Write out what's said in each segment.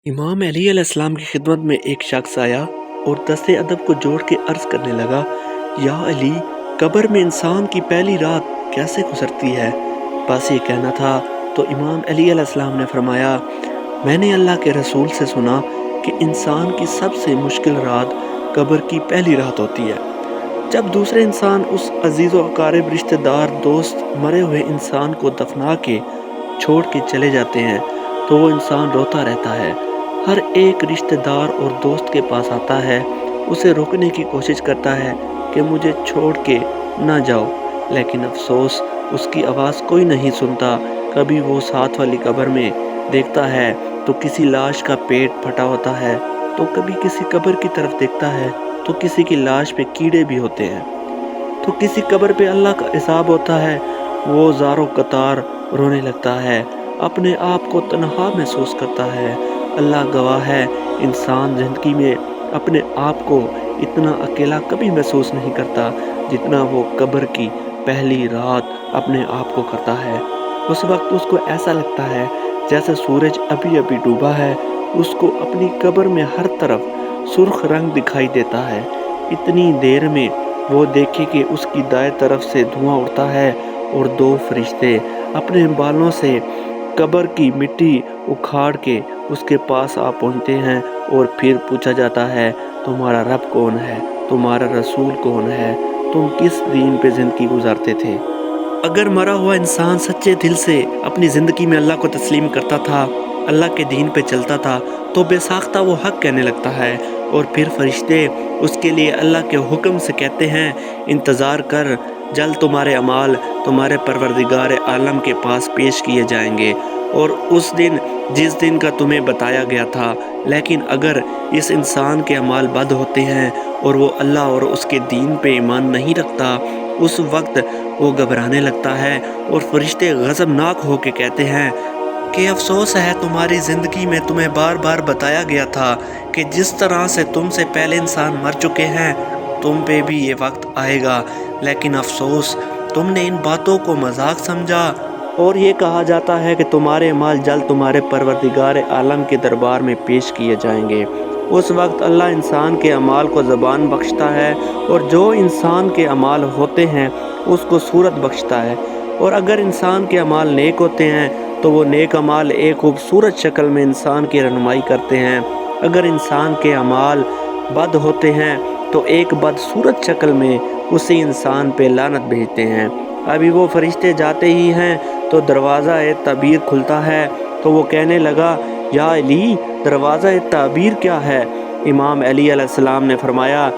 इमाम अली अलैहिस्सलाम की खिदमत में एक शख्स आया और दस्ते अदब को जोड़ के अर्ज़ करने लगा, या अली, कब्र में इंसान की पहली रात कैसे गुजरती है? बस ये कहना था तो इमाम अली अलैहिस्सलाम ने फरमाया, मैंने अल्लाह के रसूल से सुना कि इंसान की सबसे मुश्किल रात कब्र की पहली रात होती है। जब दूसरे इंसान उस अजीज़ व अकारिब रिश्तेदार दोस्त मरे हुए इंसान को दफना के छोड़ के चले जाते हैं तो वो इंसान रोता रहता है। हर एक रिश्तेदार और दोस्त के पास आता है, उसे रोकने की कोशिश करता है कि मुझे छोड़ के ना जाओ, लेकिन अफसोस उसकी आवाज़ कोई नहीं सुनता। कभी वो साथ वाली कब्र में देखता है तो किसी लाश का पेट फटा होता है, तो कभी किसी कब्र की तरफ देखता है तो किसी की लाश पे कीड़े भी होते हैं, तो किसी कब्र पे अल्लाह का हिसाब होता है। वो ज़ारो कतार रोने लगता है, अपने आप को तन्हा महसूस करता है। अल्लाह गवाह है, इंसान ज़िंदगी में अपने आप को इतना अकेला कभी महसूस नहीं करता जितना वो कब्र की पहली रात अपने आप को करता है। उस वक्त उसको ऐसा लगता है जैसे सूरज अभी अभी डूबा है, उसको अपनी कब्र में हर तरफ सुर्ख रंग दिखाई देता है। इतनी देर में वो देखे कि उसकी दाएं तरफ से धुआं उड़ता है और दो फरिश्ते अपने बालों से कब्र की मिट्टी उखाड़ के उसके पास आ पहुंचते हैं और फिर पूछा जाता है, तुम्हारा रब कौन है, तुम्हारा रसूल कौन है, तुम किस दीन पे ज़िंदगी गुजारते थे? अगर मरा हुआ इंसान सच्चे दिल से अपनी ज़िंदगी में अल्लाह को तस्लीम करता था, अल्लाह के दीन पे चलता था, तो बेसाख्ता वो हक कहने लगता है और फिर फरिश्ते उसके लिए अल्लाह के हुक्म से कहते हैं, इंतज़ार कर, जल्द तुम्हारे अमाल तुम्हारे परवरदिगार आलम के पास पेश किए जाएंगे और उस दिन जिस दिन का तुम्हें बताया गया था। लेकिन अगर इस इंसान के अमाल बद होते हैं और वो अल्लाह और उसके दीन पे ईमान नहीं रखता, उस वक्त वो घबराने लगता है और फरिश्ते गज़बनाक होकर कहते हैं कि अफसोस है, तुम्हारी ज़िंदगी में तुम्हें बार बार बताया गया था कि जिस तरह से तुमसे पहले इंसान मर चुके हैं, तुम पे भी ये वक्त आएगा, लेकिन अफसोस तुमने इन बातों को मजाक समझा। और ये कहा जाता है कि तुम्हारे माल जल्द तुम्हारे परवरदिगार आलम के दरबार में पेश किए जाएंगे। उस वक्त अल्लाह इंसान के अमाल को ज़बान बख्शता है और जो इंसान के अमाल होते हैं उसको सूरत बख्शता है, और अगर इंसान के अमाल नेक होते हैं तो वो नेक अमाल एक खूबसूरत शक्ल में इंसान की रहनुमाई करते हैं। अगर इंसान के अमाल बद होते हैं तो एक बदसूरत शक्ल में उसी इंसान पे लानत भेजते हैं। अभी वो फरिश्ते जाते ही हैं तो दरवाज़ा ताबीर खुलता है, तो वो कहने लगा, या अली, दरवाज़ा ताबीर क्या है? इमाम अली अलैहिस्सलाम ने फरमाया,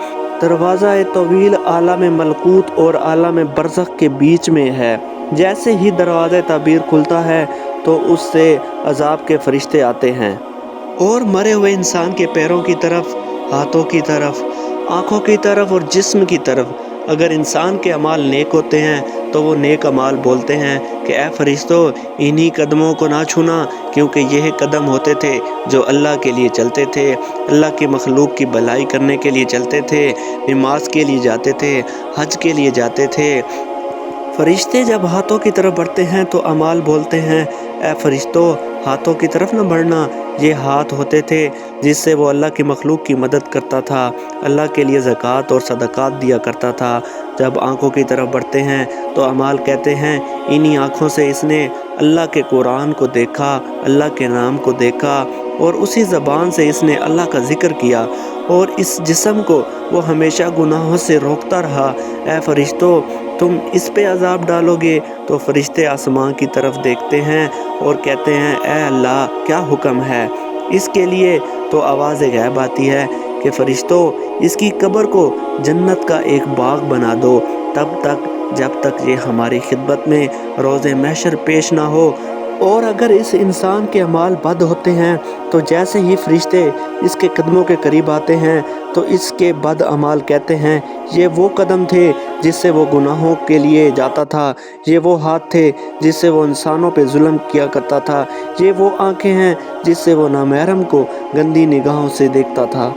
दरवाज़ा तवील आलम मलकूत और आलम बरज़ख के बीच में है। जैसे ही दरवाज़ा ताबीर खुलता है तो उससे अजाब के फरिश्ते आते हैं और मरे हुए इंसान के पैरों की तरफ, हाथों की तरफ, आँखों की तरफ और जिस्म की तरफ अगर इंसान के अमाल नेक होते हैं तो वो नेक अमाल बोलते हैं कि ए फरिश्तों, इन्हीं कदमों को ना छूना, क्योंकि यह कदम होते थे जो अल्लाह के लिए चलते थे, अल्लाह की मखलूक की भलाई करने के लिए चलते थे, नमाज के लिए जाते थे, हज के लिए जाते थे। फरिश्ते जब हाथों की तरफ बढ़ते हैं तो अमाल बोलते हैं, ए फरिश्तों, हाथों की तरफ न बढ़ना, ये हाथ होते थे जिससे वो अल्लाह की मखलूक की मदद करता था, अल्लाह के लिए ज़कात और सदक़ात दिया करता था। जब आँखों की तरफ बढ़ते हैं तो अमाल कहते हैं, इन्हीं आँखों से इसने अल्लाह के कुरान को देखा, अल्लाह के नाम को देखा और उसी ज़बान से इसने अल्लाह का ज़िक्र किया, और इस जिस्म को वो हमेशा गुनाहों से रोकता रहा। ए फरिश्तों, तुम इस पे अजाब डालोगे? तो फरिश्ते आसमान की तरफ देखते हैं और कहते हैं, ए अल्लाह, क्या हुक्म है? इसके लिए तो आवाज़ गैब आती है कि फरिश्तों, इसकी कब्र को जन्नत का एक बाग बना दो, तब तक जब तक ये हमारी खिदमत में रोज़े महशर पेश ना हो। और अगर इस इंसान के अमाल बद होते हैं तो जैसे ही फरिश्ते इसके कदमों के करीब आते हैं तो इसके बद अमाल कहते हैं, ये वो कदम थे जिससे वो गुनाहों के लिए जाता था, ये वो हाथ थे जिससे वो इंसानों पे जुल्म किया करता था, ये वो आंखें हैं जिससे वो नामहरम को गंदी निगाहों से देखता था।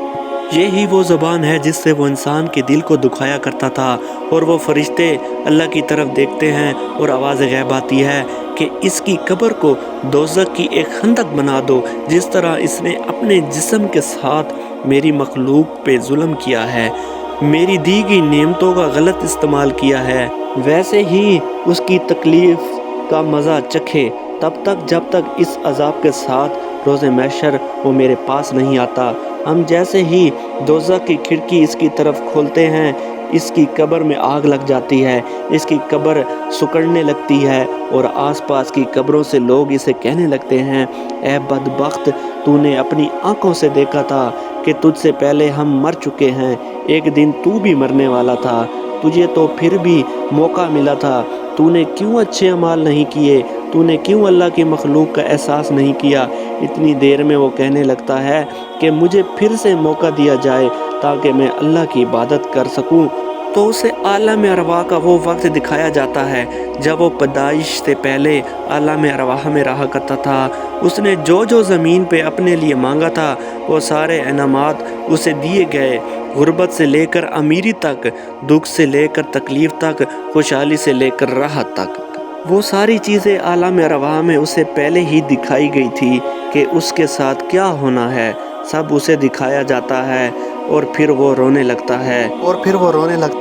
यही वो ज़ुबान है जिससे वो इंसान के दिल को दुखाया करता था। और वो फरिश्ते अल्लाह की तरफ देखते हैं और आवाज़ गैब आती है कि इसकी कब्र को दोज़ख की एक खंदक बना दो, जिस तरह इसने अपने जिस्म के साथ मेरी मखलूक पे जुल्म किया है, मेरी दी गई नेमतों का गलत इस्तेमाल किया है, वैसे ही उसकी तकलीफ़ का मज़ा चखे तब तक जब तक इस अज़ाब के साथ रोज़े महशर वो मेरे पास नहीं आता। हम जैसे ही दोज़ख की खिड़की इसकी तरफ खोलते हैं, इसकी कब्र में आग लग जाती है, इसकी कब्र सिकुड़ने लगती है और आसपास की कब्रों से लोग इसे कहने लगते हैं, ऐ बदबख्त, तूने अपनी आंखों से देखा था कि तुझसे पहले हम मर चुके हैं, एक दिन तू भी मरने वाला था, तुझे तो फिर भी मौका मिला था, तूने क्यों अच्छे अमाल नहीं किए, तूने क्यों अल्लाह की मखलूक का एहसास नहीं किया। इतनी देर में वो कहने लगता है कि मुझे फिर से मौका दिया जाए ताकि मैं अल्लाह की इबादत कर सकूं। तो उसे आलम अरवाह का वो वक्त दिखाया जाता है जब वो पैदाइश से पहले आलम अरवाह में रहा करता था। उसने जो जो ज़मीन पे अपने लिए मांगा था वो सारे इनामात उसे दिए गए, गुर्बत से लेकर अमीरी तक, दुख से लेकर तकलीफ़ तक, खुशहाली से लेकर राहत तक। वो सारी चीज़ें आलम अरवाह में उसे पहले ही दिखाई गई थी कि उसके साथ क्या होना है, सब उसे दिखाया जाता है और फिर वो रोने लगता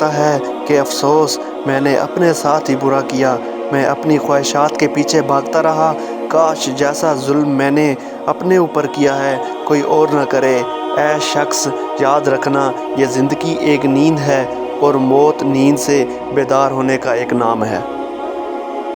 है कि अफसोस, मैंने अपने साथ ही बुरा किया, मैं अपनी ख्वाहिशात के पीछे भागता रहा, काश जैसा जुल्म मैंने अपने ऊपर किया है कोई और न करे। ऐ शख्स, याद रखना, ये ज़िंदगी एक नींद है और मौत नींद से बेदार होने का एक नाम है।